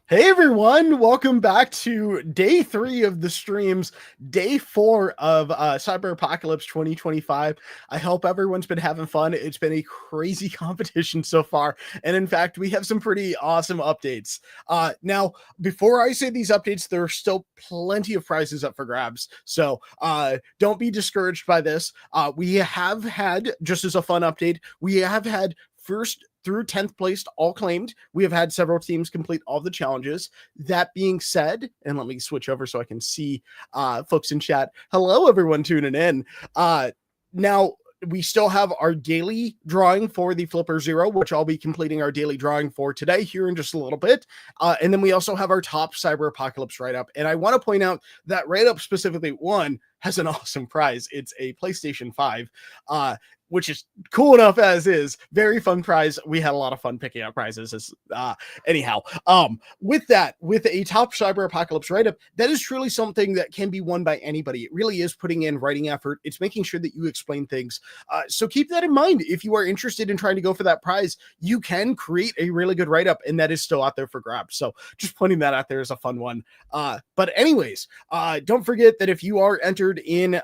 Hey everyone, welcome back to day 3 of the streams, day 4 of Cyber Apocalypse 2025. I hope everyone's been having fun. It's been a crazy competition so far, and in fact, we have some pretty awesome updates. Now, before I say these updates, there are still plenty of prizes up for grabs, so don't be discouraged by this. We have had, just as a fun update, we have had first through 10th place all claimed. We have had several teams complete all the challenges. That being said, and let me switch over so I can see folks in chat. Hello, everyone tuning in. Now, we still have our daily drawing for the Flipper Zero, which I'll be completing our daily drawing for today here in just a little bit. And then we also have our top Cyber Apocalypse write-up. And I want to point out that write-up specifically, one, has an awesome prize. It's a PlayStation 5. Which is cool enough as is. Very fun prize. We had a lot of fun picking out prizes. Anyhow, with a top Cyber Apocalypse write-up, that is truly something that can be won by anybody. It really is putting in writing effort. It's making sure that you explain things. So keep that in mind. If you are interested in trying to go for that prize, you can create a really good write-up, and that is still out there for grabs. So just pointing that out there is a fun one. But anyways, don't forget that if you are entered in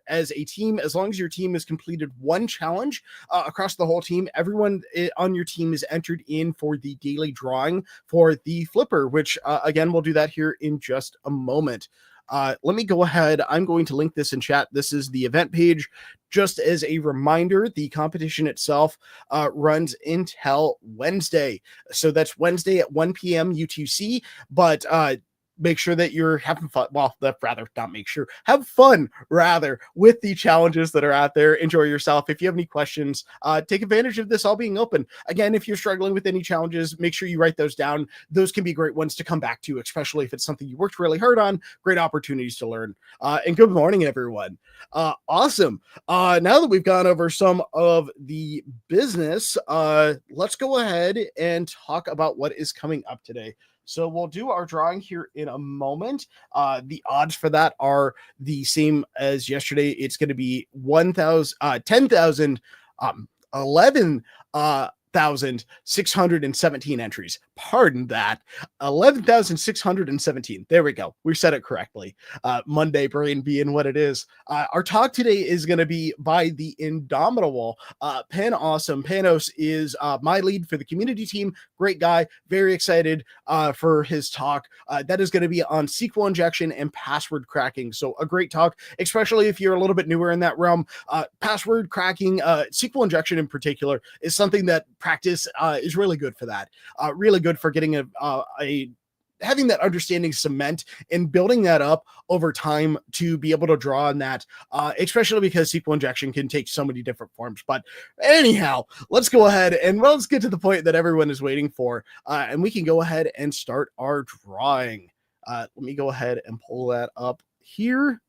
as a team, as long as your team has completed one challenge across the whole team, everyone on your team is entered in for the daily drawing for the Flipper, which again, we'll do that here in just a moment. Let me go ahead. I'm going to link this in chat. This is the event page. Just as a reminder, the competition itself runs until Wednesday. So that's Wednesday at 1 p.m. UTC, but make sure that you're having fun. Well, rather not make sure, have fun rather with the challenges that are out there. Enjoy yourself. If you have any questions, take advantage of this all being open. Again, if you're struggling with any challenges, make sure you write those down. Those can be great ones to come back to, especially if it's something you worked really hard on. Great opportunities to learn. And good morning, everyone. Awesome. Now that we've gone over some of the business, let's go ahead and talk about what is coming up today. So we'll do our drawing here in a moment. The odds for that are the same as yesterday. It's going to be 10,000, 11,617 entries. Pardon that. 11,617. There we go. We said it correctly. Monday brain being what it is. Our talk today is going to be by the indomitable Pan Awesome. Panos is my lead for the community team. Great guy. Very excited for his talk. That is going to be on SQL injection and password cracking. So a great talk, especially if you're a little bit newer in that realm. Password cracking, SQL injection in particular, is something that practice is really good for that. Really good for getting having that understanding cement and building that up over time to be able to draw on that, especially because SQL injection can take so many different forms. But anyhow, let's go ahead and let's get to the point that everyone is waiting for, and we can go ahead and start our drawing. Let me go ahead and pull that up here.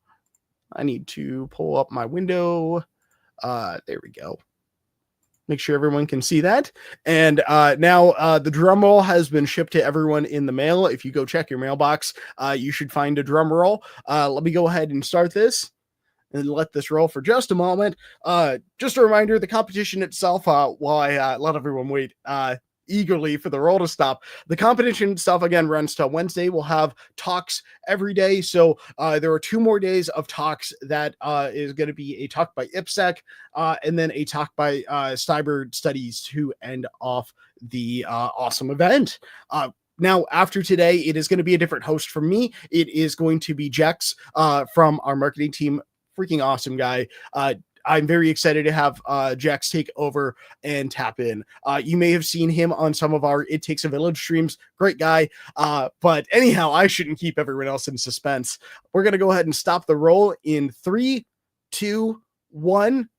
I need to pull up my window. There we go. Make sure everyone can see that. And now the drum roll has been shipped to everyone in the mail. If you go check your mailbox, you should find a drum roll. Let me go ahead and start this and let this roll for just a moment. Just a reminder, the competition itself, while I let everyone wait eagerly for the roll to stop, the competition itself again runs till Wednesday. We'll have talks every day, so there are 2 more days of talks. That is going to be a talk by IPSEC and then a talk by Cyber Studies to end off the awesome event. Now, after today, it is going to be a different host from me. It is going to be Jex from our marketing team. Freaking awesome guy. I'm very excited to have Jax take over and tap in. You may have seen him on some of our It Takes a Village streams. Great guy. But anyhow, I shouldn't keep everyone else in suspense. We're going to go ahead and stop the roll in 3, 2, 1.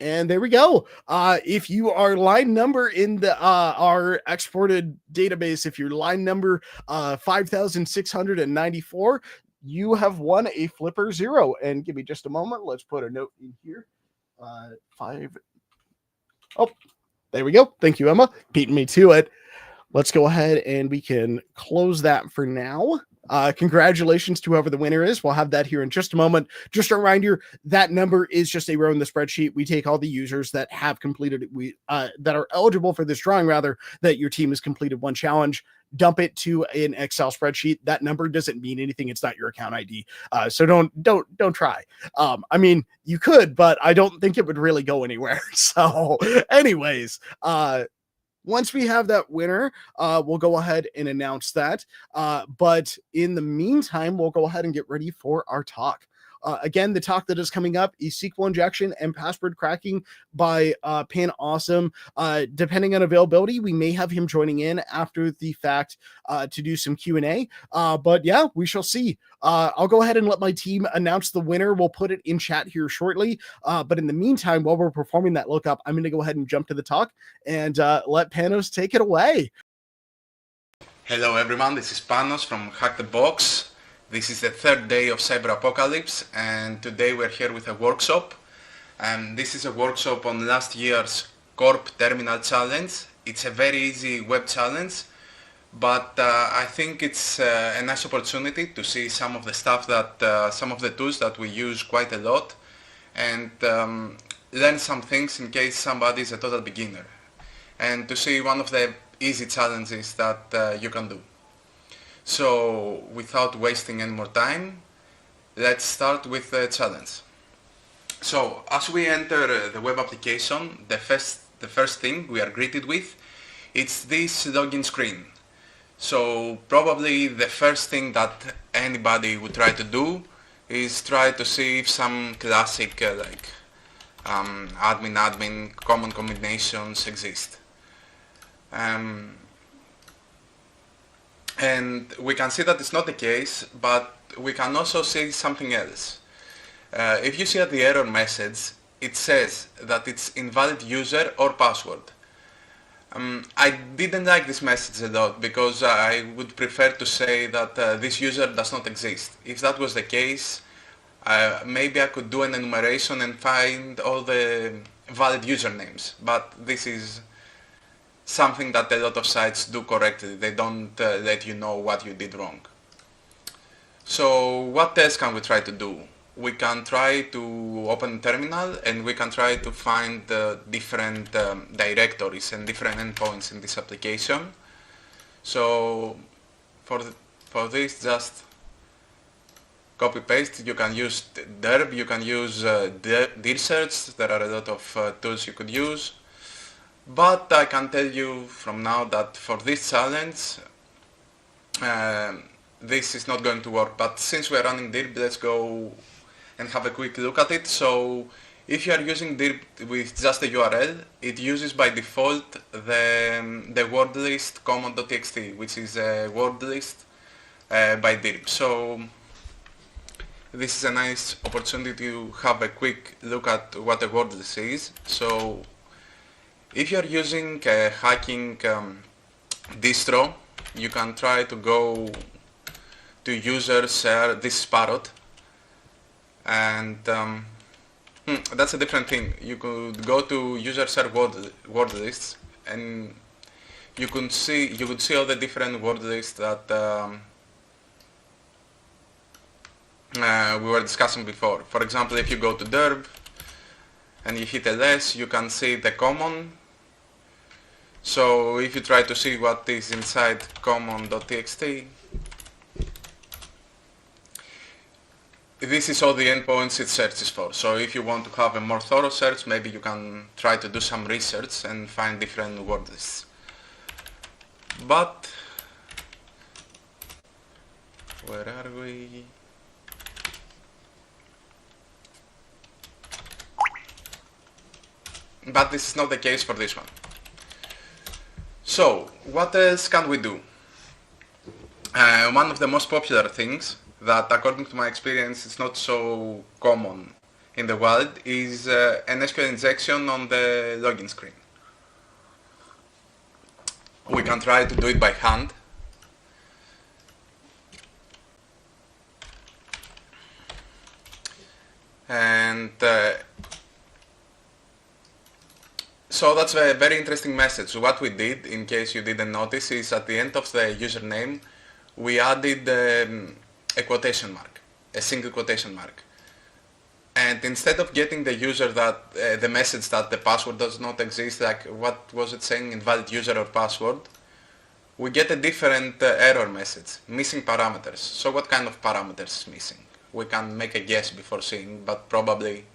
And there we go. If you are line number in the our exported database, if you're line number 5694, you have won a Flipper Zero. And give me just a moment. Let's put a note in here. Five. Oh, there we go. Thank you, Emma. Beating me to it. Let's go ahead and we can close that for now. Congratulations to whoever the winner is. We'll have that here in just a moment. Just a reminder, that number is just a row in the spreadsheet. We take all the users that have completed that are eligible for this drawing, rather, that your team has completed one challenge, dump it to an Excel spreadsheet. That number doesn't mean anything. It's not your account ID. So don't try. I mean, you could, but I don't think it would really go anywhere. So anyways, once we have that winner, we'll go ahead and announce that. But in the meantime, we'll go ahead and get ready for our talk. Again, the talk that is coming up is SQL injection and password cracking by Pan Awesome. Depending on availability, we may have him joining in after the fact to do some Q&A. But yeah, we shall see. I'll go ahead and let my team announce the winner. We'll put it in chat here shortly. But in the meantime, while we're performing that lookup, I'm going to go ahead and jump to the talk and let Panos take it away. Hello everyone, this is Panos from Hack the Box. This is the third day of Cyber Apocalypse, and today we're here with a workshop. This is a workshop on last year's Corp Terminal Challenge. It's a very easy web challenge, but I think it's a nice opportunity to see some of the stuff that, some of the tools that we use quite a lot, and learn some things in case somebody is a total beginner, and to see one of the easy challenges that you can do. So, without wasting any more time, let's start with the challenge. So, as we enter the web application, the first thing we are greeted with, it's this login screen. So, probably the first thing that anybody would try to do is try to see if some classic admin common combinations exist. And we can see that it's not the case, but we can also see something else. If you see at the error message, it says that it's invalid user or password. I didn't like this message a lot because I would prefer to say that this user does not exist. If that was the case, maybe I could do an enumeration and find all the valid usernames, but this is something that a lot of sites do correctly. They don't let you know what you did wrong. So what else can we try to do? We can try to open terminal and we can try to find different directories and different endpoints in this application. So for this, just copy paste. You can use derb, you can use dir search. There are a lot of tools you could use. But I can tell you from now that for this challenge, this is not going to work. But since we're running dirb, let's go and have a quick look at it. So if you are using dirb with just a URL, it uses by default the word list common.txt, which is a word list by dirb. So this is a nice opportunity to have a quick look at what a word list is. So if you are using a hacking distro, you can try to go to user share this parrot, and that's a different thing. You could go to user share word lists, and you could see all the different word lists that we were discussing before. For example, if you go to derb and you hit ls, you can see the common. So if you try to see what is inside common.txt, this is all the endpoints it searches for. So if you want to have a more thorough search, maybe you can try to do some research and find different word lists. But where are we? But this is not the case for this one. So, what else can we do? One of the most popular things that, according to my experience, is not so common in the wallet is an SQL injection on the login screen. We can try to do it by hand. And so that's a very interesting message. What we did, in case you didn't notice, is at the end of the username, we added a quotation mark, a single quotation mark. And instead of getting the user that, the message that the password does not exist, like what was it saying, invalid user or password, we get a different error message, missing parameters. So what kind of parameters is missing? We can make a guess before seeing, but probably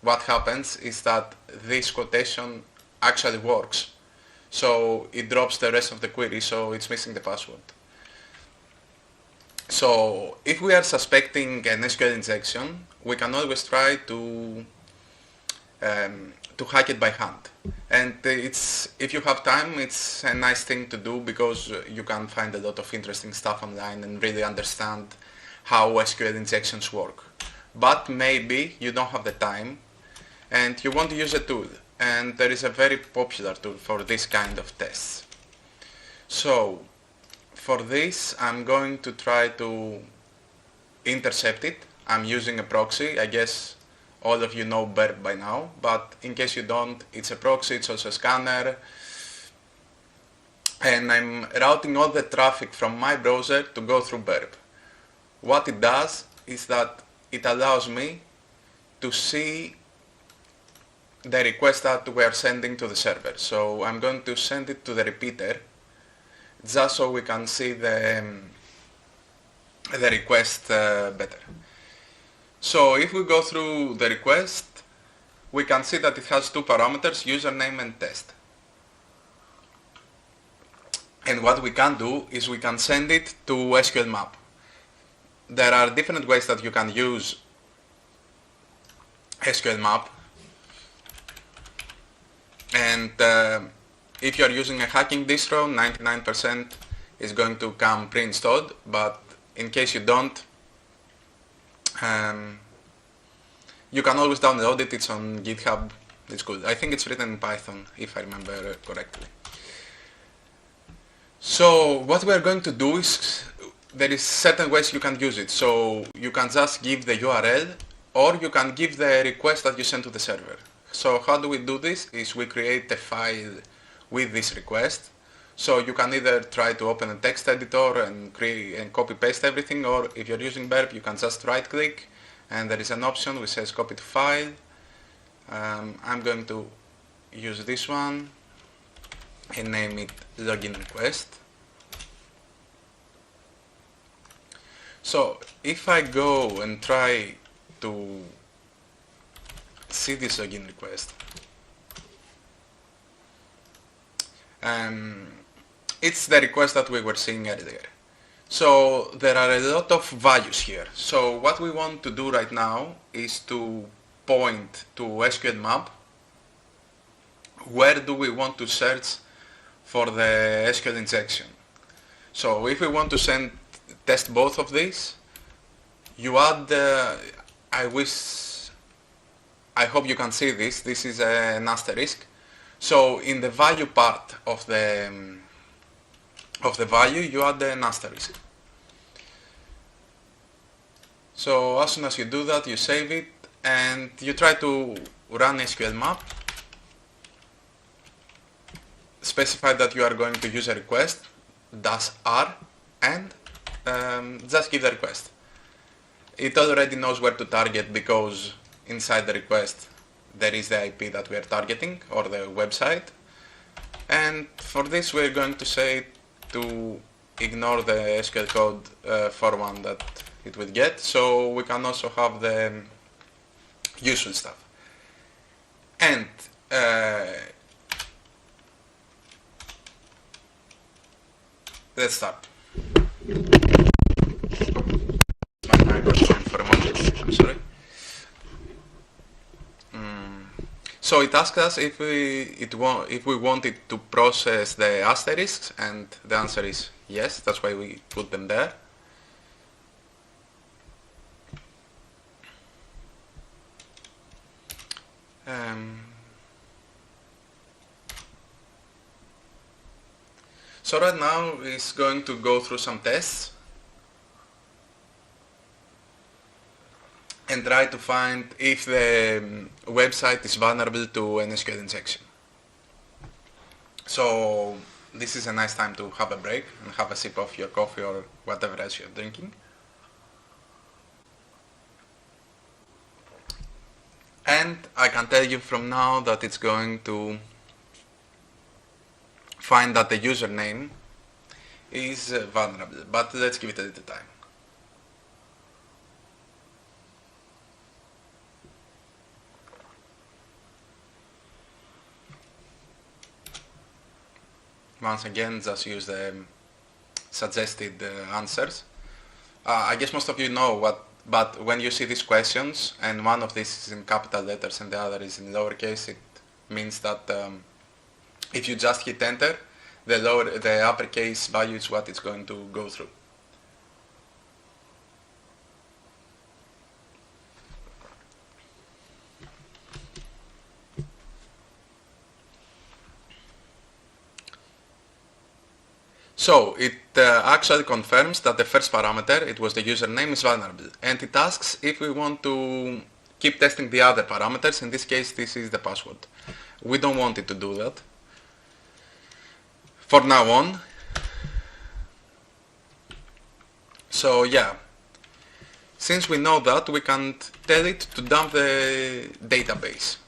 what happens is that this quotation actually works. So it drops the rest of the query, so it's missing the password. So if we are suspecting an SQL injection, we can always try to hack it by hand. And if you have time, it's a nice thing to do because you can find a lot of interesting stuff online and really understand how SQL injections work. But maybe you don't have the time and you want to use a tool. And there is a very popular tool for this kind of tests. So for this, I'm going to try to intercept it. I'm using a proxy. I guess all of you know Burp by now, but in case you don't, it's a proxy, it's also a scanner. And I'm routing all the traffic from my browser to go through Burp. What it does is that it allows me to see the request that we are sending to the server. So I'm going to send it to the repeater just so we can see the request better. So if we go through the request, we can see that it has two parameters, username and test. And what we can do is we can send it to SQL map. There are different ways that you can use SQL map. And if you are using a hacking distro, 99% is going to come pre-installed, but in case you don't, you can always download it. It's on GitHub. It's good. I think it's written in Python, if I remember correctly. So what we are going to do is, there is certain ways you can use it. So you can just give the URL, or you can give the request that you send to the server. So how do we do this? Is we create a file with this request. So you can either try to open a text editor and create and copy paste everything, or if you're using Burp, you can just right click and there is an option which says copy to file. I'm going to use this one and name it login request. So if I go and try to see this login request, it's the request that we were seeing earlier. So there are a lot of values here. So what we want to do right now is to point to SQL map. Where do we want to search for the SQL injection? So if we want to test both of these, you add I hope you can see this. This is an asterisk. So in the value part of the value, you add an asterisk. So as soon as you do that, you save it and you try to run SQL map. Specify that you are going to use a request, -r, and just give the request. It already knows where to target because inside the request there is the IP that we are targeting, or the website. And for this we're going to say to ignore the SQL code format that it will get, so we can also have the useful stuff. And let's start. My microphone for a moment, I'm sorry. So it asks us if we want it to process the asterisks, and the answer is yes, that's why we put them there. Um, so right now it's going to go through some tests and try to find if the website is vulnerable to an SQL injection. So this is a nice time to have a break and have a sip of your coffee or whatever else you're drinking. And I can tell you from now that it's going to find that the username is vulnerable, but let's give it a little time. Once again, just use the suggested answers. I guess most of you know what, but when you see these questions and one of these is in capital letters and the other is in lowercase, it means that if you just hit enter, the uppercase value is what it's going to go through. So it actually confirms that the first parameter, it was the username, is vulnerable, and it asks if we want to keep testing the other parameters. In this case, this is the password. We don't want it to do that for now on. So yeah, since we know that, we can tell it to dump the database.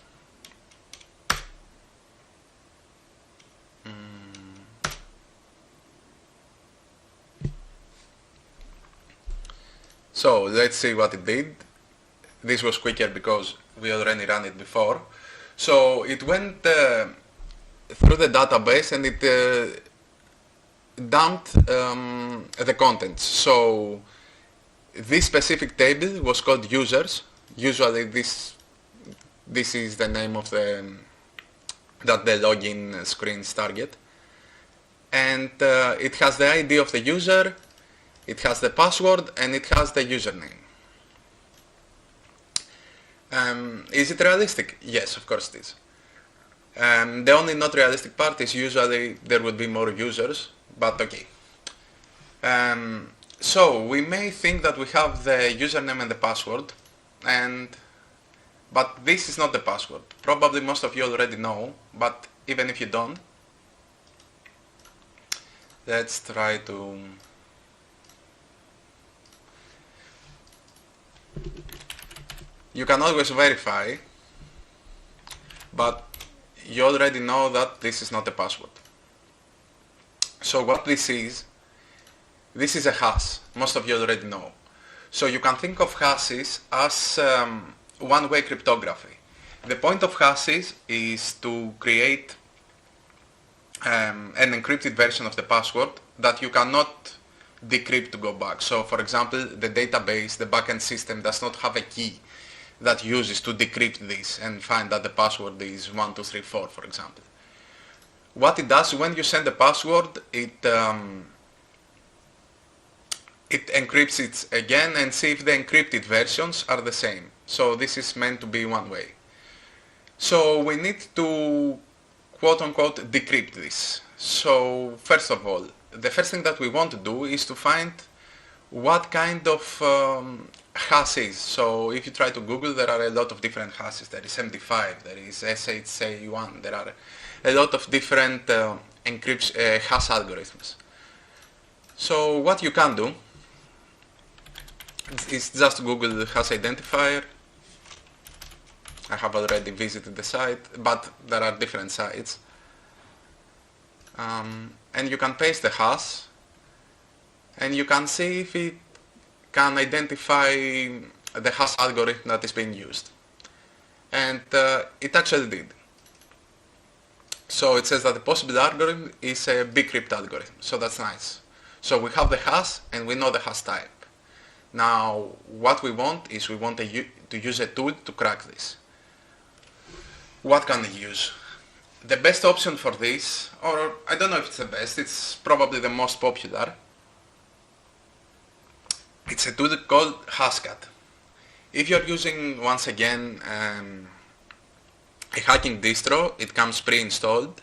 So let's see what it did. This was quicker because we already ran it before. So it went through the database and it dumped the contents. So this specific table was called users. Usually this is the name of that the login screens target. And it has the ID of the user, it has the password, and it has the username. Is it realistic? Yes, of course it is. The only not realistic part is usually there would be more users, but okay. So we may think that we have the username and the password, but this is not the password. Probably most of you already know, but even if you don't, let's try to... You can always verify, but you already know that this is not a password. So what this is a hash. Most of you already know. So you can think of hashes as one-way cryptography. The point of hashes is to create an encrypted version of the password that you cannot decrypt to go back. So for example, the database, the backend system does not have a key that uses to decrypt this and find that the password is 1234, for example. What it does, when you send the password, it encrypts it again and see if the encrypted versions are the same. So this is meant to be one way. So we need to quote-unquote decrypt this. So first of all, the first thing that we want to do is to find what kind of hashes. So if you try to Google, there are a lot of different hashes. There is MD5, there is SHA1, there are a lot of different encryption hash algorithms. So what you can do is just Google hash identifier. I have already visited the site, but there are different sites. And you can paste the hash, and you can see if it can identify the hash algorithm that is being used. And it actually did. So it says that the possible algorithm is a bcrypt algorithm, so that's nice. So we have the hash and we know the hash type. Now what we want is we want to use a tool to crack this. What can we use? The best option for this, or I don't know if it's the best, it's probably the most popular. It's a tool called Hashcat. If you're using, once again, a hacking distro. It comes pre-installed.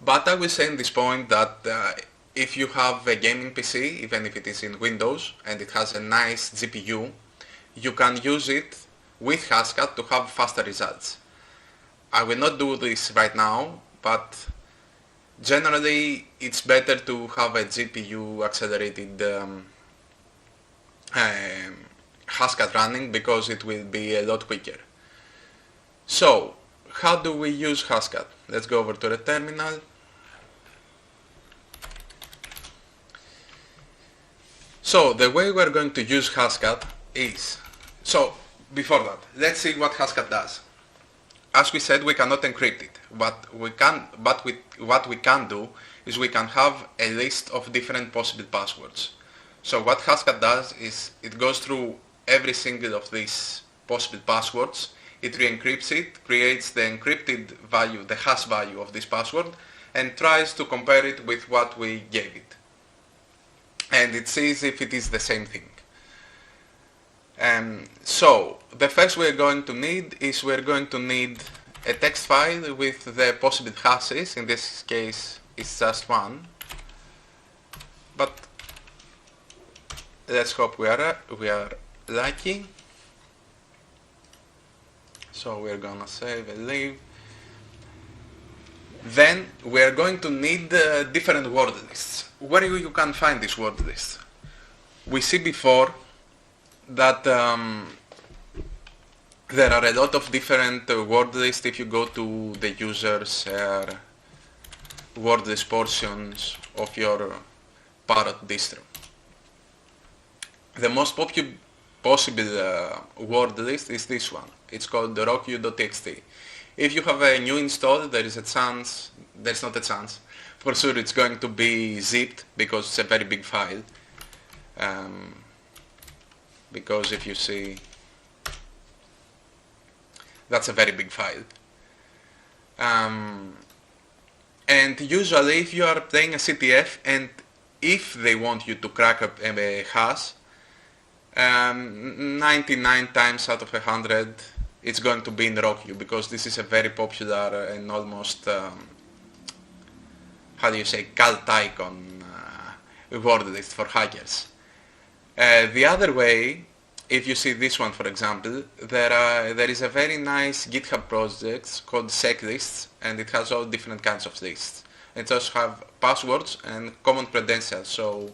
But I will say in this point that if you have a gaming PC, even if it is in Windows, and it has a nice GPU, you can use it with Hashcat to have faster results. I will not do this right now, but generally it's better to have a GPU accelerated Hashcat running because it will be a lot quicker. So, how do we use Hashcat? Let's go over to the terminal. So, the way we're going to use Hashcat is... So, before that, let's see what Hashcat does. As we said, we cannot encrypt it. What we can do is we can have a list of different possible passwords. So what Hashcat does is it goes through every single of these possible passwords, it re-encrypts it, creates the encrypted value, the hash value of this password, and tries to compare it with what we gave it. And it sees if it is the same thing. So the first we're going to need is we're going to need a text file with the possible hashes. In this case it's just one, but let's hope we are lucky. So we're gonna save and leave. Then we're going to need different word lists. Where you can find this word list? We see before that there are a lot of different word lists if you go to the users word list portions of your Parrot distro. The most possible word list is this one. It's called rockyou.txt. If you have a new install, there's not a chance. For sure it's going to be zipped because it's a very big file. Because if you see, that's a very big file. And usually if you are playing a CTF and if they want you to crack a hash, 99 times out of 100 it's going to be in RockYou, because this is a very popular and almost, how do you say, cult icon word list for hackers. The other way, if you see this one for example, there is a very nice GitHub project called SecLists, and it has all different kinds of lists. It also have passwords and common credentials. So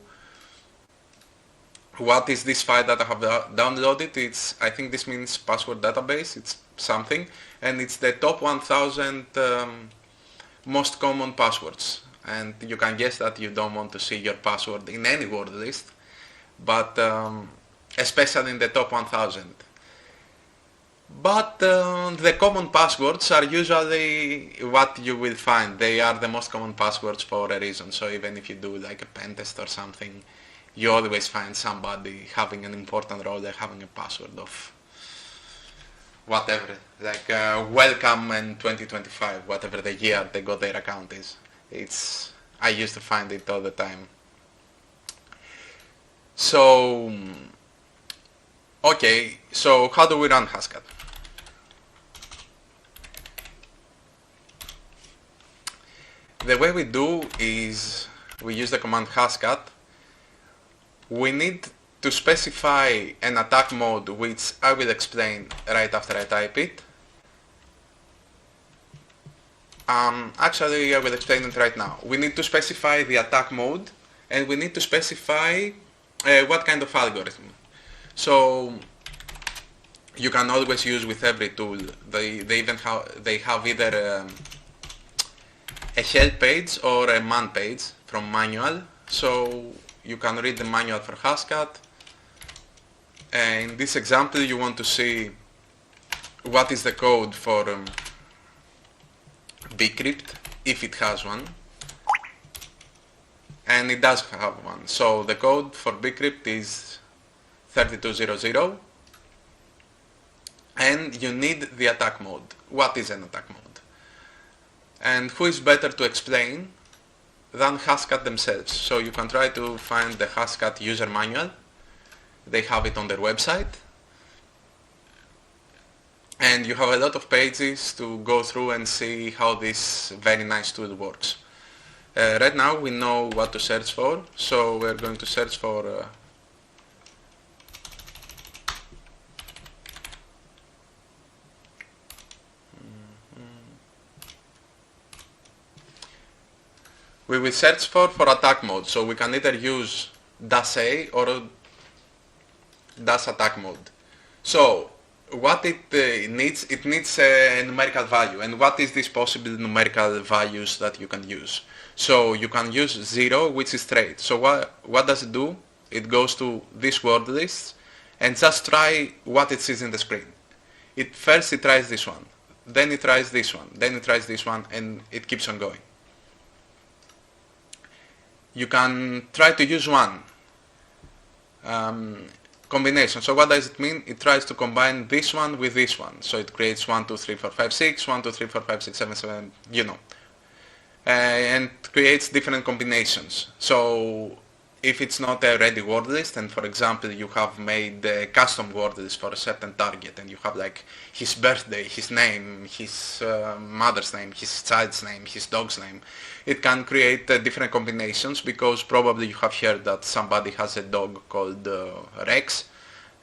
what is this file that I have downloaded? I think this means password database, it's something, and it's the top 1000 most common passwords. And you can guess that you don't want to see your password in any word list, but especially in the top 1000. But the common passwords are usually what you will find. They are the most common passwords for a reason. So even if you do like a pen test or something, you always find somebody having an important role, like having a password of whatever, like welcome in 2025, whatever the year they got their account is. I used to find it all the time. So, okay, so how do we run Hashcat? The way we do is we use the command Hashcat. We need to specify an attack mode, which I will explain right after I type it. Actually, I will explain it right now. We need to specify the attack mode, and we need to specify what kind of algorithm. So you can always use with every tool. They have either a help page or a man page from manual. So you can read the manual for Hashcat. In this example, you want to see what is the code for bcrypt, if it has one. And it does have one. So the code for bcrypt is 3200. And you need the attack mode. What is an attack mode? And who is better to explain than Hashcat themselves? So you can try to find the Hashcat user manual. They have it on their website. And you have a lot of pages to go through and see how this very nice tool works. Right now we know what to search for, so we're going to search for we will search for attack mode, so we can either use -A or -attack mode. So what it needs a numerical value. And what is this possible numerical values that you can use? So you can use 0, which is straight. So what does it do? It goes to this word list and just try what it sees in the screen. First it tries this one, then it tries this one, then it tries this one, and it keeps on going. You can try to use one combination. So what does it mean? It tries to combine this one with this one. So it creates 1, 2, 3, 4, 5, 6, 1, 2, 3, 4, 5, 6, 7, 7, you know. And creates different combinations. So if it's not a ready word list, and for example you have made a custom word list for a certain target, and you have like his birthday, his name, his mother's name, his child's name, his dog's name, it can create different combinations, because probably you have heard that somebody has a dog called Rex,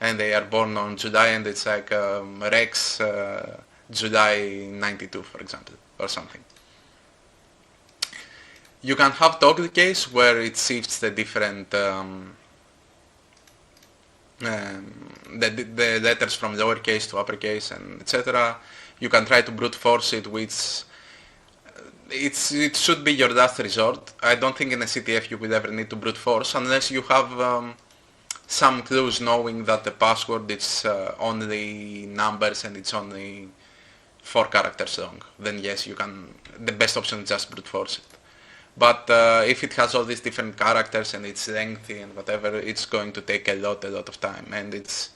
and they are born on July, and it's like Rex July 92, for example, or something. You can have toggle case where it shifts the different the letters from lowercase to uppercase and etc. You can try to brute force it, which it should be your last resort. I don't think in a CTF you will ever need to brute force unless you have some clues knowing that the password is only numbers and it's only 4 characters long. Then yes, you can. The best option is just brute force it. But if it has all these different characters and it's lengthy and whatever, it's going to take a lot of time, and it's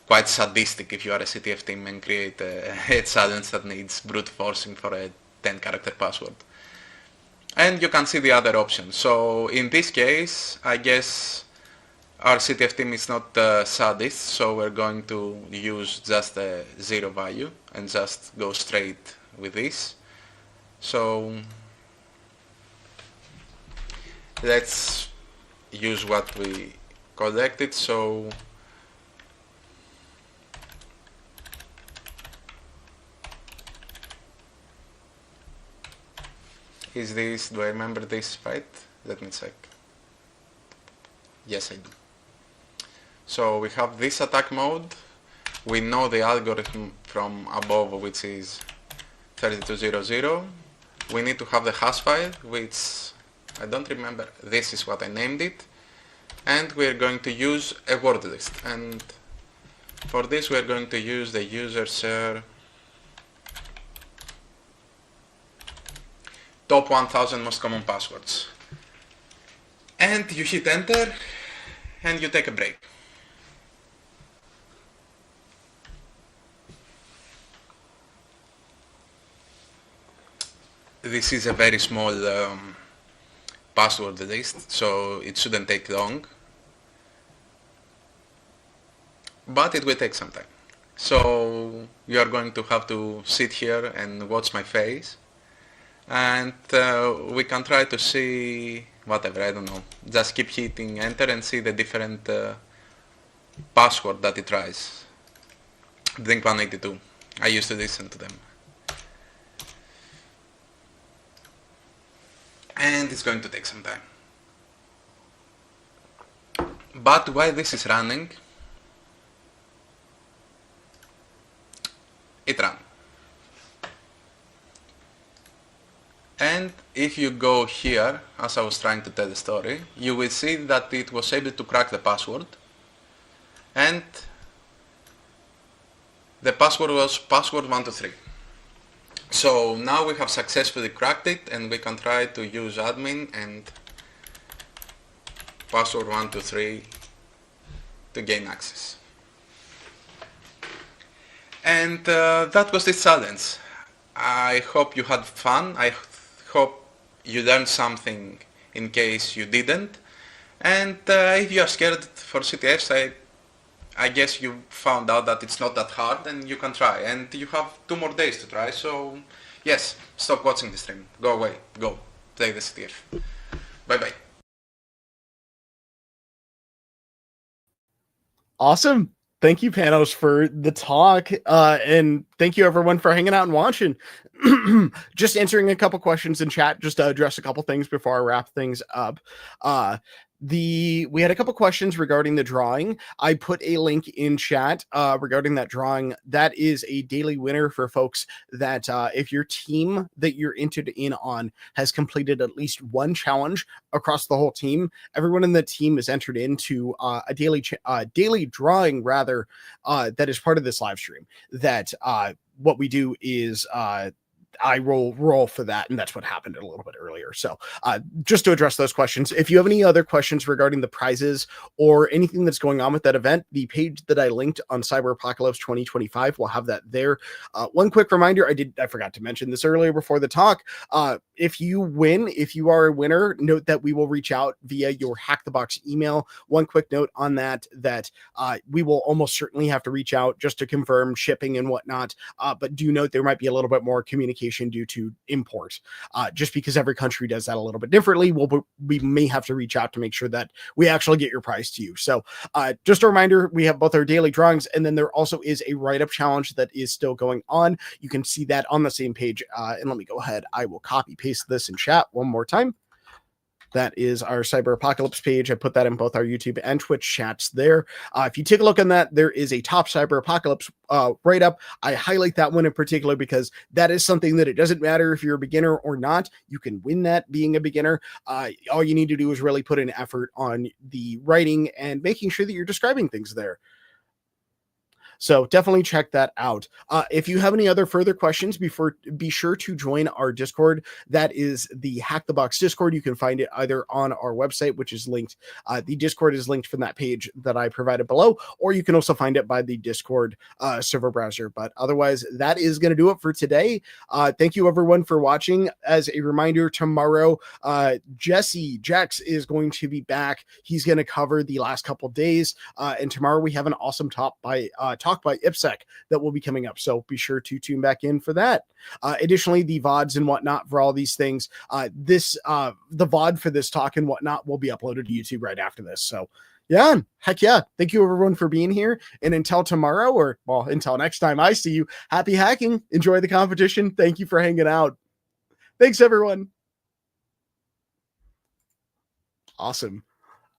quite sadistic if you are a CTF team and create a challenge that needs brute forcing for a 10-character password. And you can see the other options. So in this case, I guess our CTF team is not sadist, so we're going to use just a 0 value and just go straight with this. So let's use what we collected. So is this, do I remember this right? Let me check. Yes, I do. So we have this attack mode. We know the algorithm from above, which is 3200. We need to have the hash file, which I don't remember. This is what I named it. And we're going to use a word list. And for this we're going to use the user share top 1000 most common passwords. And you hit enter and you take a break. This is a very small password list, so it shouldn't take long, but it will take some time. So you are going to have to sit here and watch my face, and we can try to see whatever, I don't know, just keep hitting enter and see the different password that it tries. Blink 182, I used to listen to them. And it's going to take some time. But while this is running, it ran. And if you go here, as I was trying to tell the story, you will see that it was able to crack the password, and the password was password123. So now we have successfully cracked it, and we can try to use admin and password123 to gain access. And that was this challenge. I hope you had fun. I hope you learned something in case you didn't. And if you are scared for CTFs, I guess you found out that it's not that hard and you can try. And you have 2 more days to try, so yes, stop watching the stream. Go away. Go. Play the CTF. Bye bye. Awesome. Thank you, Panos, for the talk. And thank you, everyone, for hanging out and watching. Just answering a couple questions in chat, just to address a couple things before I wrap things up. We had a couple questions regarding the drawing. I put a link in chat regarding that drawing. That is a daily winner for folks that if your team that you're entered in on has completed at least one challenge across the whole team, everyone in the team is entered into a daily drawing rather that is part of this live stream. That what we do is I roll for that, and that's what happened a little bit earlier. So just to address those questions, if you have any other questions regarding the prizes or anything that's going on with that event, the page that I linked on Cyber Apocalypse 2025 will have that there. One quick reminder, I forgot to mention this earlier before the talk. If you win, if you are a winner, note that we will reach out via your Hack the Box email. One quick note on that we will almost certainly have to reach out just to confirm shipping and whatnot. But do note there might be a little bit more communication due to import, just because every country does that a little bit differently. We may have to reach out to make sure that we actually get your prize to you. So just a reminder, we have both our daily drawings, and then there also is a write-up challenge that is still going on. You can see that on the same page. And let me go ahead. I will copy paste this in chat one more time. That is our Cyber Apocalypse page. I put that in both our YouTube and Twitch chats there. If you take a look on that, there is a top Cyber Apocalypse write-up. I highlight that one in particular because that is something that it doesn't matter if you're a beginner or not. You can win that being a beginner. All you need to do is really put in effort on the writing and making sure that you're describing things there. So definitely check that out. If you have any other further questions, be sure to join our Discord. That is the Hack the Box Discord. You can find it either on our website, which is linked. The Discord is linked from that page that I provided below, or you can also find it by the Discord server browser. But otherwise, that is going to do it for today. Thank you, everyone, for watching. As a reminder, tomorrow, Jesse Jex is going to be back. He's going to cover the last couple days. And tomorrow we have an awesome talk by IPSEC that will be coming up. So be sure to tune back in for that. Additionally, the VODs and whatnot for all these things, the VOD for this talk and whatnot will be uploaded to YouTube right after this. So yeah, heck yeah. Thank you everyone for being here. And until tomorrow, or well, until next time I see you, happy hacking. Enjoy the competition. Thank you for hanging out. Thanks everyone. Awesome.